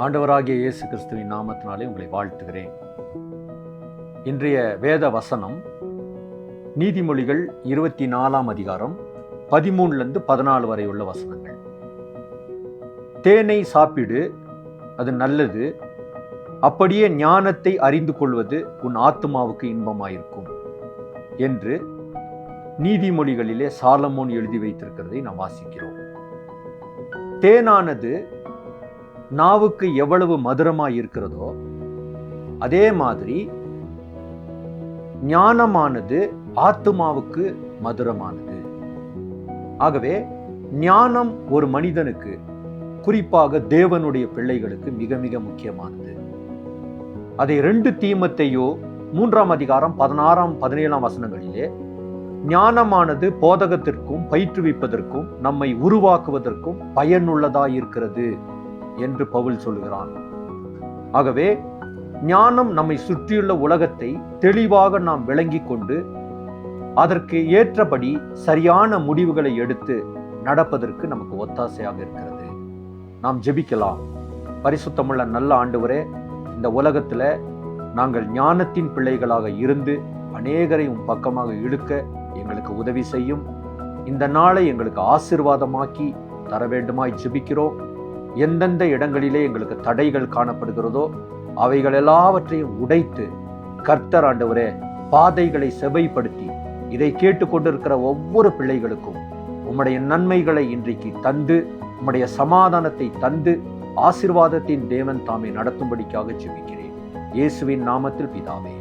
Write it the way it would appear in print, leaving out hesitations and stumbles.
ஆண்டவராகிய இயேசு கிறிஸ்துவின் நாமத்தினாலே உங்களை வாழ்த்துகிறேன். இன்றைய வேத வசனம் நீதிமொழிகள் 24ஆம் அதிகாரம் 13-14 வரை உள்ள வசனங்கள். தேனை சாப்பிடு, அது நல்லது, அப்படியே ஞானத்தை அறிந்து கொள்வது உன் ஆத்துமாவுக்கு இன்பமாயிருக்கும் என்று நீதிமொழிகளிலே சாலமோன் எழுதி வைத்திருக்கிறதை நாம் வாசிக்கிறோம். தேனானது நாவுக்கு எவ்வளவு மதுரமாய் இருக்கிறதோ அதே மாதிரி ஞானமானது ஆத்துமாவுக்கு மதுரமானது. ஆகவே ஞானம் ஒரு மனிதனுக்கு, குறிப்பாக தேவனுடைய பிள்ளைகளுக்கு மிக மிக முக்கியமானது. அதை 2 தீமோத்தேயு 3ஆம் அதிகாரம் 16-17 வசனங்களிலே ஞானமானது போதகத்திற்கும் பயிற்றுவிப்பதற்கும் நம்மை உருவாக்குவதற்கும் பயனுள்ளதாயிருக்கிறது என்று பவுல் சொல்கிறான். ஆகவே ஞானம் நம்மை சுற்றியுள்ள உலகத்தை தெளிவாக நாம் விளங்கிக் கொண்டு அதற்கு ஏற்றபடி சரியான முடிவுகளை எடுத்து நடப்பதற்கு நமக்கு ஒத்தாசையாக இருக்கிறது. நாம் ஜெபிக்கலாம். பரிசுத்தமுள்ள நல்ல ஆண்டவரே, இந்த உலகத்துல நாங்கள் ஞானத்தின் பிள்ளைகளாக இருந்து அநேகரை உம் பக்கமாக இழுக்க எங்களுக்கு உதவி செய்யும். இந்த நாளை எங்களுக்கு ஆசீர்வாதமாக்கி தர வேண்டுமாய் ஜெபிக்கிறோம். எந்தெந்த இடங்களிலே எங்களுக்கு தடைகள் காணப்படுகிறதோ அவைகள் எல்லாவற்றையும் உடைத்து கர்த்தர் ஆண்டவரே பாதைகளை செவைப்படுத்தி இதை கேட்டுக்கொண்டிருக்கிற ஒவ்வொரு பிள்ளைகளுக்கும் உம்முடைய நன்மைகளை இன்றைக்கு தந்து, உம்முடைய சமாதானத்தை தந்து, ஆசீர்வாதத்தின் தேவன் தாமே நடத்தும்படிக்காக ஜெபிக்கிறேன். இயேசுவின் நாமத்தில் பிதாவே.